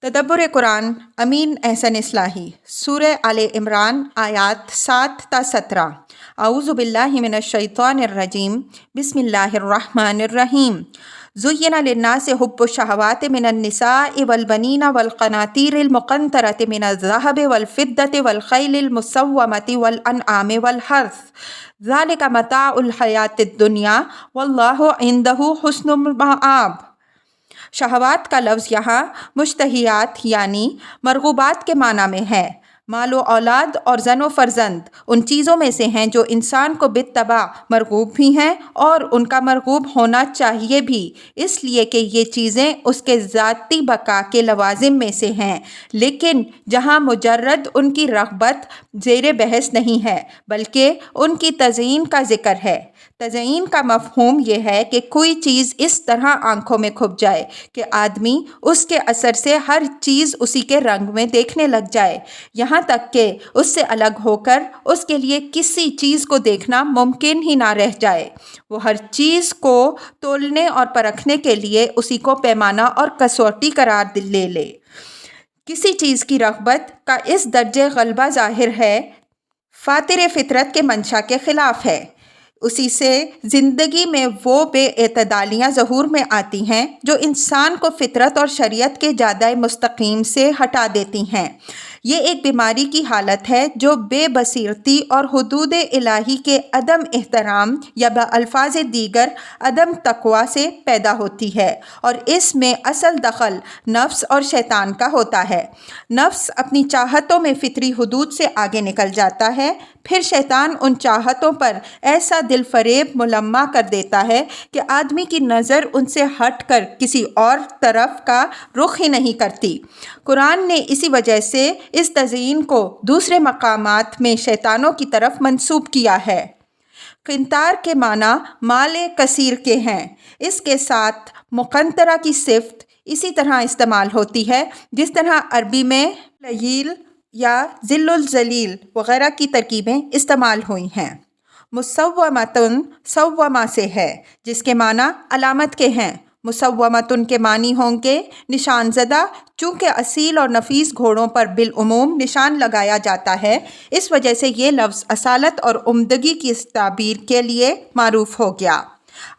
تدبر قرآن امین احسن اصلاحی سورہ آل عمران آیات 7 تا 17۔ اعوذ باللہ من الشیطان الرجیم، بسم اللہ الرحمن الرحیم۔ زین للناس حب الشہوات من النساء والبنین والقناطیر المقنطرۃ من الذہب والفضۃ والخیل المسومۃ والانعام والحرث، ذالک متاع الحیاۃ الدنیا واللہ عندہ حسن المآب۔ شہوات کا لفظ یہاں مشتہیات یعنی مرغوبات کے معنی میں ہے۔ مال و اولاد اور زن و فرزند ان چیزوں میں سے ہیں جو انسان کو بالطبع مرغوب بھی ہیں اور ان کا مرغوب ہونا چاہیے بھی، اس لیے کہ یہ چیزیں اس کے ذاتی بقا کے لوازم میں سے ہیں، لیکن جہاں مجرد ان کی رغبت زیر بحث نہیں ہے بلکہ ان کی تزئین کا ذکر ہے۔ تزئین کا مفہوم یہ ہے کہ کوئی چیز اس طرح آنکھوں میں کھپ جائے کہ آدمی اس کے اثر سے ہر چیز اسی کے رنگ میں دیکھنے لگ جائے، یہاں تک کہ اس سے الگ ہو کر اس کے لیے کسی چیز کو دیکھنا ممکن ہی نہ رہ جائے۔ وہ ہر چیز کو تولنے اور پرکھنے کے لیے اسی کو پیمانہ اور کسوٹی قرار لے لے۔ کسی چیز کی رغبت کا اس درجے غلبہ ظاہر ہے، فاطر فطرت کے منشا کے خلاف ہے۔ اسی سے زندگی میں وہ بے اعتدالیاں ظہور میں آتی ہیں جو انسان کو فطرت اور شریعت کے جادہ مستقیم سے ہٹا دیتی ہیں۔ یہ ایک بیماری کی حالت ہے جو بے بصیرتی اور حدود الہی کے عدم احترام یا بألفاظ دیگر عدم تقوی سے پیدا ہوتی ہے، اور اس میں اصل دخل نفس اور شیطان کا ہوتا ہے۔ نفس اپنی چاہتوں میں فطری حدود سے آگے نکل جاتا ہے، پھر شیطان ان چاہتوں پر ایسا دل فریب ملمع کر دیتا ہے کہ آدمی کی نظر ان سے ہٹ کر کسی اور طرف کا رخ ہی نہیں کرتی۔ قرآن نے اسی وجہ سے اس تزئین کو دوسرے مقامات میں شیطانوں کی طرف منسوب کیا ہے۔ قنطار کے معنی مال کثیر کے ہیں۔ اس کے ساتھ مقنطرہ کی صفت اسی طرح استعمال ہوتی ہے جس طرح عربی میں لیل یا ذل الذلیل وغیرہ کی ترکیبیں استعمال ہوئی ہیں۔ مسومۃن سومہ سے ہے جس کے معنی علامت کے ہیں۔ مسومۃن کے معنی ہوں گے نشان زدہ، چونکہ اصیل اور نفیس گھوڑوں پر بالعموم نشان لگایا جاتا ہے، اس وجہ سے یہ لفظ اصالت اور عمدگی کی تعبیر کے لیے معروف ہو گیا۔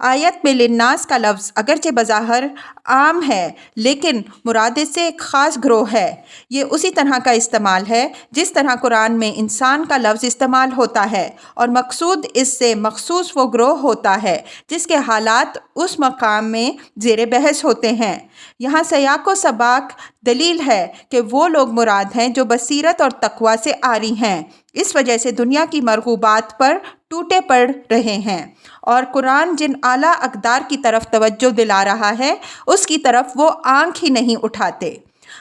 آیت میں للناس کا لفظ اگرچہ بظاہر عام ہے لیکن مراد اس سے ایک خاص گروہ ہے۔ یہ اسی طرح کا استعمال ہے جس طرح قرآن میں انسان کا لفظ استعمال ہوتا ہے، اور مقصود اس سے مخصوص وہ گروہ ہوتا ہے جس کے حالات اس مقام میں زیر بحث ہوتے ہیں۔ یہاں سیاق و سباق دلیل ہے کہ وہ لوگ مراد ہیں جو بصیرت اور تقوی سے عاری ہیں، اس وجہ سے دنیا کی مرغوبات پر ٹوٹے پڑ رہے ہیں، اور قرآن جن اعلیٰ اقدار کی طرف توجہ دلا رہا ہے اس کی طرف وہ آنکھ ہی نہیں اٹھاتے۔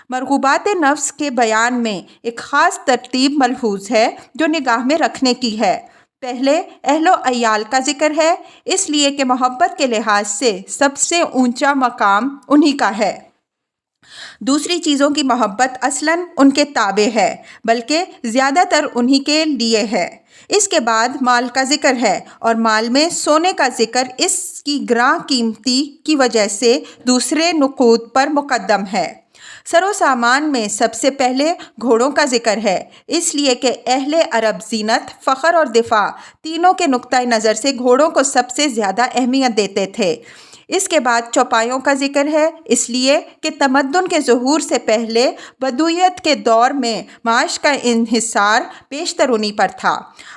مرغوبات نفس کے بیان میں ایک خاص ترتیب ملحوظ ہے جو نگاہ میں رکھنے کی ہے۔ پہلے اہل و عیال کا ذکر ہے، اس لیے کہ محبت کے لحاظ سے سب سے اونچا مقام انہی کا ہے۔ دوسری چیزوں کی محبت اصلاً ان کے تابع ہے، بلکہ زیادہ تر انہی کے لیے ہے۔ اس کے بعد مال کا ذکر ہے، اور مال میں سونے کا ذکر اس کی گراں قیمتی کی وجہ سے دوسرے نقود پر مقدم ہے۔ سر و سامان میں سب سے پہلے گھوڑوں کا ذکر ہے، اس لیے کہ اہل عرب زینت، فخر اور دفاع تینوں کے نقطۂ نظر سے گھوڑوں کو سب سے زیادہ اہمیت دیتے تھے۔ اس کے بعد چوپایوں کا ذکر ہے، اس لیے کہ تمدن کے ظہور سے پہلے بدویت کے دور میں معاش کا انحصار بیشتر انہی پر تھا۔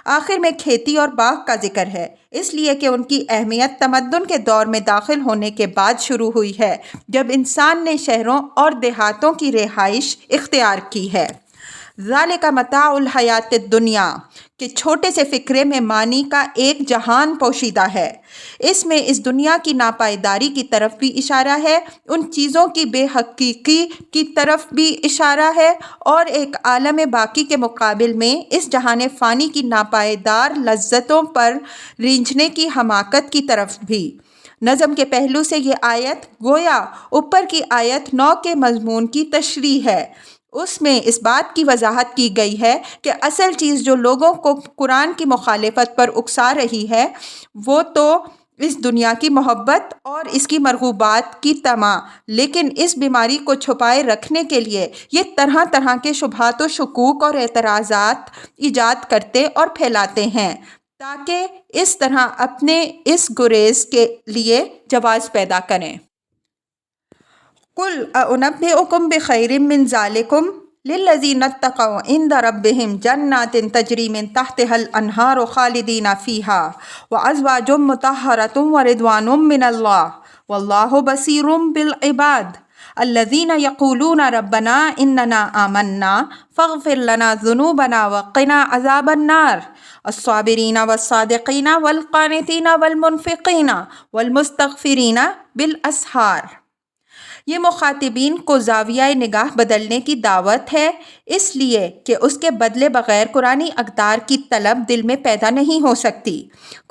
آخر میں کھیتی اور باغ کا ذکر ہے، اس لیے کہ ان کی اہمیت تمدن کے دور میں داخل ہونے کے بعد شروع ہوئی ہے جب انسان نے شہروں اور دیہاتوں کی رہائش اختیار کی ہے۔ ذالک متاع الحیاۃ الدنیا کہ چھوٹے سے فقرے میں معنی کا ایک جہان پوشیدہ ہے۔ اس میں اس دنیا کی ناپائیداری کی طرف بھی اشارہ ہے، ان چیزوں کی بے حقیقی کی طرف بھی اشارہ ہے، اور ایک عالم باقی کے مقابل میں اس جہان فانی کی ناپائیدار لذتوں پر رینجھنے کی حماقت کی طرف بھی۔ نظم کے پہلو سے یہ آیت گویا اوپر کی آیت 9 کے مضمون کی تشریح ہے۔ اس میں اس بات کی وضاحت کی گئی ہے کہ اصل چیز جو لوگوں کو قرآن کی مخالفت پر اکسا رہی ہے وہ تو اس دنیا کی محبت اور اس کی مرغوبات کی طمع، لیکن اس بیماری کو چھپائے رکھنے کے لیے یہ طرح طرح کے شبہات و شکوک اور اعتراضات ایجاد کرتے اور پھیلاتے ہیں تاکہ اس طرح اپنے اس گریز کے لیے جواز پیدا کریں۔ قُلْ أَنُبِّئُكُم بِخَيْرٍ مِّن ذَلِكُمْ لِلَّذِينَ اتَّقَوْا عِندَ رَبِّهِمْ جَنَّاتٍ تَجْرِي مِن تَحْتِهَا الْأَنْهَارُ خَالِدِينَ فِيهَا وَأَزْوَاجٌ مُّطَهَّرَةٌ وَرِضْوَانٌ مِّنَ اللَّهِ وَاللَّهُ بَصِيرٌ بِالْعِبَادِ الَّذِينَ يَقُولُونَ رَبَّنَا إِنَّنَا آمَنَّا فَاغْفِرْ لَنَا ذُنُوبَنَا وَقِنَا عَذَابَ النَّارِ الصَّابِرِينَ وَالصَّادِقِينَ وَالْقَانِتِينَ وَالْمُنفِقِينَ وَالْمُسْتَغْفِرِينَ بِالْأَسْحَارِ۔ یہ مخاطبین کو زاویہ نگاہ بدلنے کی دعوت ہے، اس لیے کہ اس کے بدلے بغیر قرآنی اقدار کی طلب دل میں پیدا نہیں ہو سکتی۔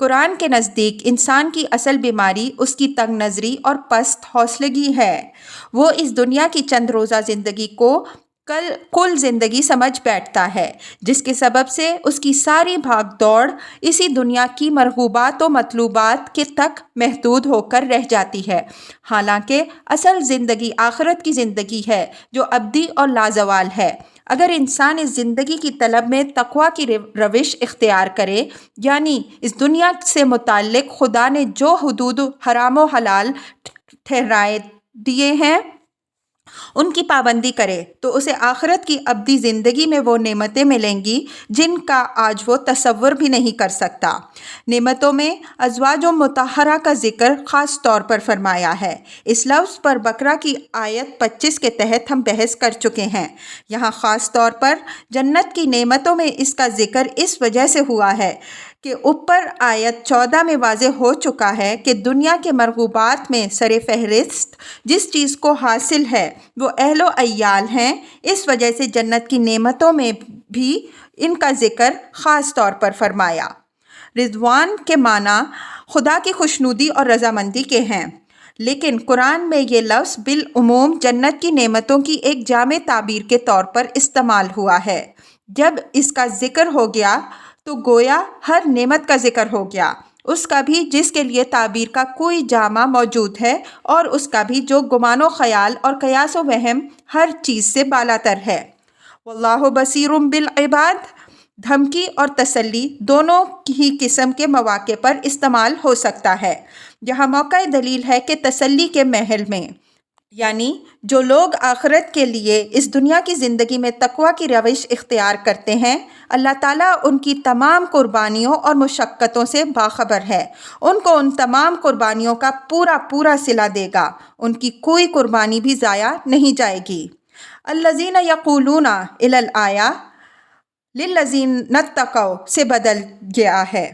قرآن کے نزدیک انسان کی اصل بیماری اس کی تنگ نظری اور پست حوصلگی ہے۔ وہ اس دنیا کی چند روزہ زندگی کو کل زندگی سمجھ بیٹھتا ہے، جس کے سبب سے اس کی ساری بھاگ دوڑ اسی دنیا کی مرغوبات و مطلوبات کے تک محدود ہو کر رہ جاتی ہے، حالانکہ اصل زندگی آخرت کی زندگی ہے جو ابدی اور لازوال ہے۔ اگر انسان اس زندگی کی طلب میں تقویٰ کی روش اختیار کرے، یعنی اس دنیا سے متعلق خدا نے جو حدود حرام و حلال ٹھہرائے دیے ہیں ان کی پابندی کرے، تو اسے آخرت کی ابدی زندگی میں وہ نعمتیں ملیں گی جن کا آج وہ تصور بھی نہیں کر سکتا۔ نعمتوں میں ازواج مطہرہ کا ذکر خاص طور پر فرمایا ہے۔ اس لفظ پر بقرہ کی آیت 25 کے تحت ہم بحث کر چکے ہیں۔ یہاں خاص طور پر جنت کی نعمتوں میں اس کا ذکر اس وجہ سے ہوا ہے کہ اوپر آیت 14 میں واضح ہو چکا ہے کہ دنیا کے مرغوبات میں سر فہرست جس چیز کو حاصل ہے وہ اہل و عیال ہیں، اس وجہ سے جنت کی نعمتوں میں بھی ان کا ذکر خاص طور پر فرمایا۔ رضوان کے معنی خدا کی خوشنودی اور رضامندی کے ہیں، لیکن قرآن میں یہ لفظ بالعموم جنت کی نعمتوں کی ایک جامع تعبیر کے طور پر استعمال ہوا ہے۔ جب اس کا ذکر ہو گیا تو گویا ہر نعمت کا ذکر ہو گیا، اس کا بھی جس کے لیے تعبیر کا کوئی جامع موجود ہے، اور اس کا بھی جو گمان و خیال اور قیاس و وہم ہر چیز سے بالاتر ہے۔ واللہ بصیر بالعباد دھمکی اور تسلی دونوں ہی قسم کے مواقع پر استعمال ہو سکتا ہے۔ یہاں موقع دلیل ہے کہ تسلی کے محل میں، یعنی جو لوگ آخرت کے لیے اس دنیا کی زندگی میں تقویٰ کی روش اختیار کرتے ہیں، اللہ تعالیٰ ان کی تمام قربانیوں اور مشقتوں سے باخبر ہے، ان کو ان تمام قربانیوں کا پورا صلہ دے گا، ان کی کوئی قربانی بھی ضائع نہیں جائے گی۔ الذین یقولون الی الآیہ للذین اتقوا سے بدل گیا ہے۔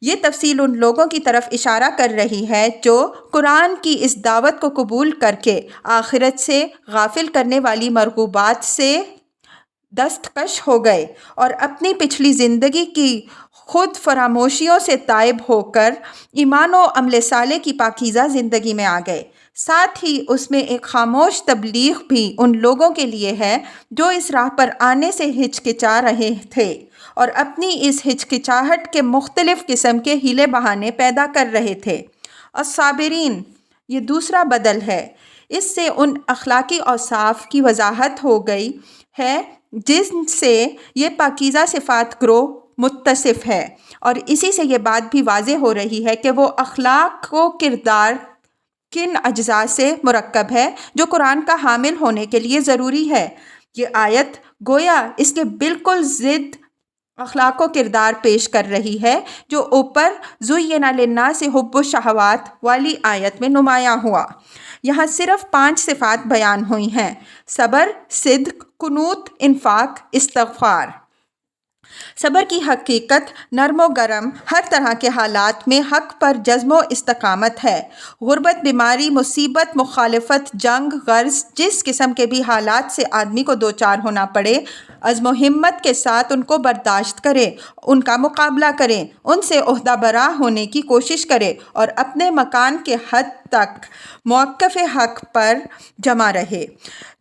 یہ تفصیل ان لوگوں کی طرف اشارہ کر رہی ہے جو قرآن کی اس دعوت کو قبول کر کے آخرت سے غافل کرنے والی مرغوبات سے دستکش ہو گئے اور اپنی پچھلی زندگی کی خود فراموشیوں سے تائب ہو کر ایمان و عمل صالح کی پاکیزہ زندگی میں آ گئے۔ ساتھ ہی اس میں ایک خاموش تبلیغ بھی ان لوگوں کے لیے ہے جو اس راہ پر آنے سے ہچکچا رہے تھے اور اپنی اس ہچکچاہٹ کے مختلف قسم کے ہیلے بہانے پیدا کر رہے تھے۔ الصابرین یہ دوسرا بدل ہے، اس سے ان اخلاقی اوصاف کی وضاحت ہو گئی ہے جن سے یہ پاکیزہ صفات گروہ متصف ہے، اور اسی سے یہ بات بھی واضح ہو رہی ہے کہ وہ اخلاق و کردار کن اجزاء سے مرکب ہے جو قرآن کا حامل ہونے کے لیے ضروری ہے۔ یہ آیت گویا اس کے بالکل ضد اخلاق و کردار پیش کر رہی ہے جو اوپر زُیِّنَ لِلنَّاسِ حُبُّ الشہوات والی آیت میں نمایاں ہوا۔ یہاں صرف 5 صفات بیان ہوئی ہیں: صبر، صدق، قنوت، انفاق، استغفار۔ صبر کی حقیقت نرم و گرم ہر طرح کے حالات میں حق پر جزم و استقامت ہے۔ غربت، بیماری، مصیبت، مخالفت، جنگ، غرض جس قسم کے بھی حالات سے آدمی کو دوچار ہونا پڑے، عزم و ہمت کے ساتھ ان کو برداشت کرے، ان کا مقابلہ کرے، ان سے عہدہ برا ہونے کی کوشش کرے اور اپنے مکان کے حد تک موقف حق پر جمع رہے۔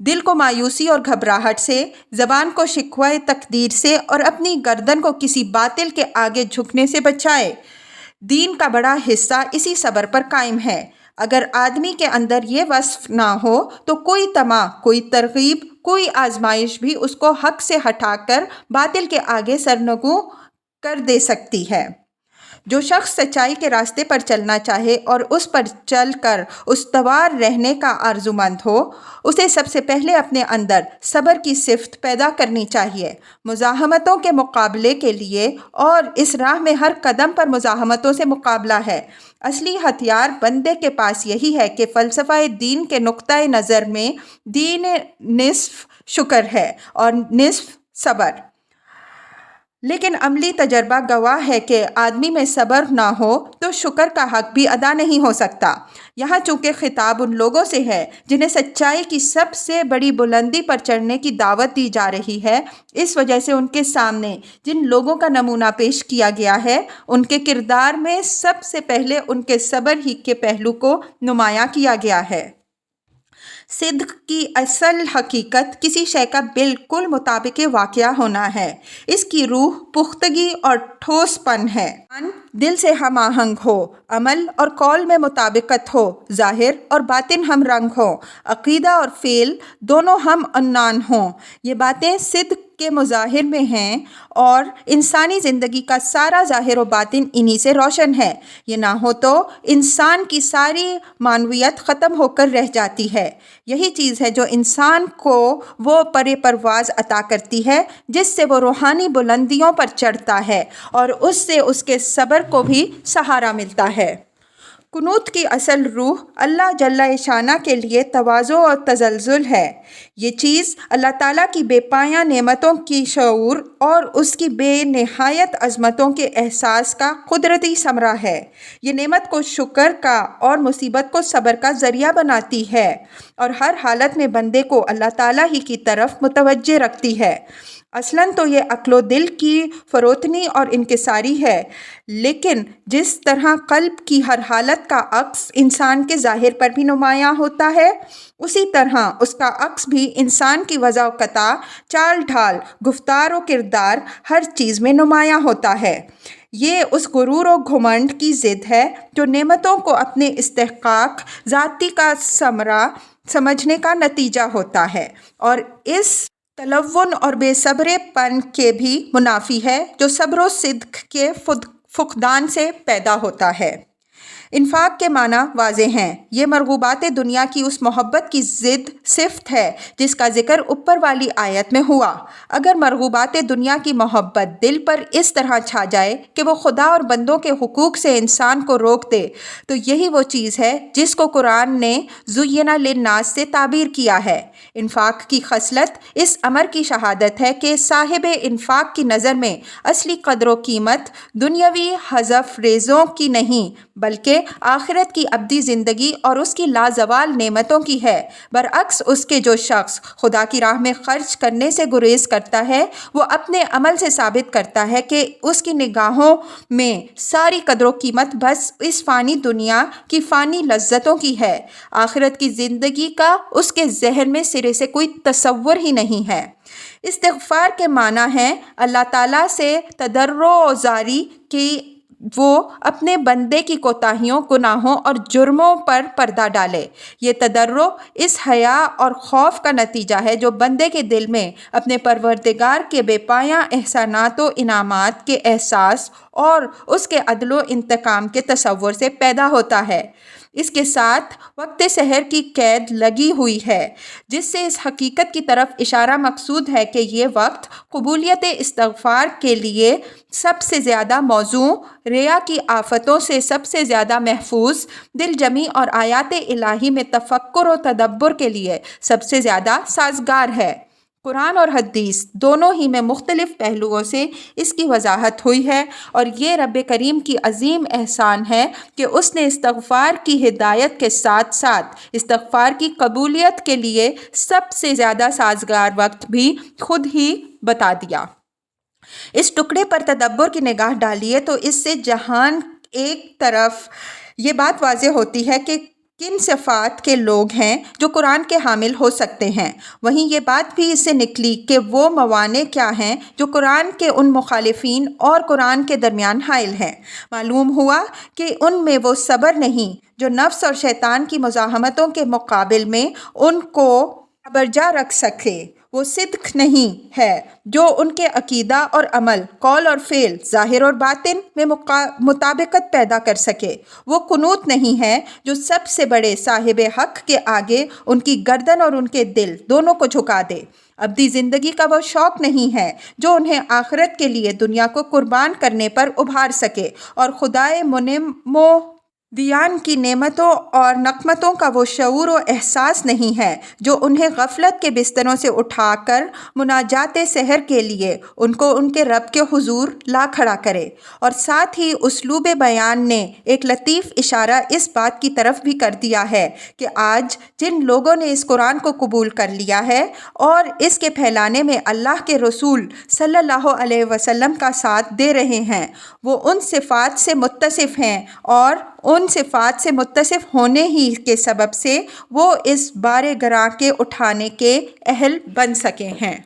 دل کو مایوسی اور گھبراہٹ سے، زبان کو شکوہ تقدیر سے اور اپنی گردن کو کسی باطل کے آگے جھکنے سے بچائے۔ دین کا بڑا حصہ اسی صبر پر قائم ہے۔ اگر آدمی کے اندر یہ وصف نہ ہو تو کوئی طمع، کوئی ترغیب، کوئی آزمائش بھی اس کو حق سے ہٹا کر باطل کے آگے سرنگوں کر دے سکتی ہے۔ جو شخص سچائی کے راستے پر چلنا چاہے اور اس پر چل کر استوار رہنے کا آرزومند ہو، اسے سب سے پہلے اپنے اندر صبر کی صفت پیدا کرنی چاہیے۔ مزاحمتوں کے مقابلے کے لیے اور اس راہ میں ہر قدم پر مزاحمتوں سے مقابلہ ہے۔ اصلی ہتھیار بندے کے پاس یہی ہے کہ فلسفہ دین کے نقطۂ نظر میں دین نصف شکر ہے اور نصف صبر۔ لیکن عملی تجربہ گواہ ہے کہ آدمی میں صبر نہ ہو تو شکر کا حق بھی ادا نہیں ہو سکتا۔ یہاں چونکہ خطاب ان لوگوں سے ہے جنہیں سچائی کی سب سے بڑی بلندی پر چڑھنے کی دعوت دی جا رہی ہے، اس وجہ سے ان کے سامنے جن لوگوں کا نمونہ پیش کیا گیا ہے، ان کے کردار میں سب سے پہلے ان کے صبر ہی کے پہلو کو نمایاں کیا گیا ہے۔ صدق کی اصل حقیقت کسی شے کا بالکل مطابق واقعہ ہونا ہے۔ اس کی روح پختگی اور ٹھوس پن ہے۔ دل سے ہم آہنگ ہو، عمل اور قول میں مطابقت ہو، ظاہر اور باطن ہم رنگ ہوں، عقیدہ اور فعل دونوں ہم عنان ہوں۔ یہ باتیں صدق کے مظاہر میں ہیں اور انسانی زندگی کا سارا ظاہر و باطن انہی سے روشن ہے۔ یہ نہ ہو تو انسان کی ساری معنویت ختم ہو کر رہ جاتی ہے۔ یہی چیز ہے جو انسان کو وہ پرواز عطا کرتی ہے جس سے وہ روحانی بلندیوں پر چڑھتا ہے اور اس سے اس کے صبر کو بھی سہارا ملتا ہے۔ قنوت کی اصل روح اللہ جل شانہ کے لیے تواضع اور تزلزل ہے۔ یہ چیز اللہ تعالیٰ کی بے پایہ نعمتوں کی شعور اور اس کی بے نہایت عظمتوں کے احساس کا قدرتی ثمرہ ہے۔ یہ نعمت کو شکر کا اور مصیبت کو صبر کا ذریعہ بناتی ہے اور ہر حالت میں بندے کو اللہ تعالیٰ ہی کی طرف متوجہ رکھتی ہے۔ اصلاً تو یہ عقل و دل کی فروتنی اور انکساری ہے، لیکن جس طرح قلب کی ہر حالت کا عکس انسان کے ظاہر پر بھی نمایاں ہوتا ہے، اسی طرح اس کا عکس بھی انسان کی وضع و قطع، چال ڈھال، گفتار و کردار، ہر چیز میں نمایاں ہوتا ہے۔ یہ اس غرور و گھمنڈ کی ضد ہے جو نعمتوں کو اپنے استحقاق ذاتی کا ثمرہ سمجھنے کا نتیجہ ہوتا ہے، اور اس تلون اور بے صبرے پن کے بھی منافی ہے جو صبر و صدق کے فقدان سے پیدا ہوتا ہے۔ انفاق کے معنی واضح ہیں۔ یہ مرغوبات دنیا کی اس محبت کی ضد صفت ہے جس کا ذکر اوپر والی آیت میں ہوا۔ اگر مرغوبات دنیا کی محبت دل پر اس طرح چھا جائے کہ وہ خدا اور بندوں کے حقوق سے انسان کو روک دے تو یہی وہ چیز ہے جس کو قرآن نے زُیِّنَ لِلنَّاسِ سے تعبیر کیا ہے۔ انفاق کی خصلت اس امر کی شہادت ہے کہ صاحب انفاق کی نظر میں اصلی قدر و قیمت دنیاوی حذف ریزوں کی نہیں بلکہ آخرت کی ابدی زندگی اور اس کی لازوال نعمتوں کی ہے۔ برعکس اس کے جو شخص خدا کی راہ میں خرچ کرنے سے گریز کرتا ہے، وہ اپنے عمل سے ثابت کرتا ہے کہ اس کی نگاہوں میں ساری قدر و قیمت بس اس فانی دنیا کی فانی لذتوں کی ہے۔ آخرت کی زندگی کا اس کے ذہن میں سرے سے کوئی تصور ہی نہیں ہے۔ استغفار کے معنی ہے اللہ تعالیٰ سے تضرع و زاری کی وہ اپنے بندے کی کوتاہیوں، گناہوں اور جرموں پر پردہ ڈالے۔ یہ تضرع اس حیا اور خوف کا نتیجہ ہے جو بندے کے دل میں اپنے پروردگار کے بے پایہ احسانات و انعامات کے احساس اور اس کے عدل و انتقام کے تصور سے پیدا ہوتا ہے۔ اس کے ساتھ وقت سحر کی قید لگی ہوئی ہے جس سے اس حقیقت کی طرف اشارہ مقصود ہے کہ یہ وقت قبولیت استغفار کے لیے سب سے زیادہ موزوں، ریا کی آفتوں سے سب سے زیادہ محفوظ، دل جمی اور آیات الہی میں تفکر و تدبر کے لیے سب سے زیادہ سازگار ہے۔ قرآن اور حدیث دونوں ہی میں مختلف پہلوؤں سے اس کی وضاحت ہوئی ہے، اور یہ رب کریم کی عظیم احسان ہے کہ اس نے استغفار کی ہدایت کے ساتھ ساتھ استغفار کی قبولیت کے لیے سب سے زیادہ سازگار وقت بھی خود ہی بتا دیا۔ اس ٹکڑے پر تدبر کی نگاہ ڈالیے تو اس سے جہان ایک طرف یہ بات واضح ہوتی ہے کہ کن صفات کے لوگ ہیں جو قرآن کے حامل ہو سکتے ہیں۔ وہیں یہ بات بھی اس سے نکلی کہ وہ موانع کیا ہیں جو قرآن کے ان مخالفین اور قرآن کے درمیان حائل ہیں۔ معلوم ہوا کہ ان میں وہ صبر نہیں جو نفس اور شیطان کی مزاحمتوں کے مقابل میں ان کو برجا رکھ سکے، وہ صدق نہیں ہے جو ان کے عقیدہ اور عمل، قول اور فعل، ظاہر اور باطن میں مطابقت پیدا کر سکے، وہ قنوت نہیں ہے جو سب سے بڑے صاحب حق کے آگے ان کی گردن اور ان کے دل دونوں کو جھکا دے، ابدی زندگی کا وہ شوق نہیں ہے جو انہیں آخرت کے لیے دنیا کو قربان کرنے پر ابھار سکے، اور خدائے منعم و دیان کی نعمتوں اور نقمتوں کا وہ شعور و احساس نہیں ہے جو انہیں غفلت کے بستروں سے اٹھا کر مناجات سحر کے لیے ان کو ان کے رب کے حضور لا کھڑا کرے۔ اور ساتھ ہی اسلوب بیان نے ایک لطیف اشارہ اس بات کی طرف بھی کر دیا ہے کہ آج جن لوگوں نے اس قرآن کو قبول کر لیا ہے اور اس کے پھیلانے میں اللہ کے رسول صلی اللہ علیہ وسلم کا ساتھ دے رہے ہیں، وہ ان صفات سے متصف ہیں، اور ان صفات سے متصف ہونے ہی کے سبب سے وہ اس بار گراں کے اٹھانے کے اہل بن سکے ہیں۔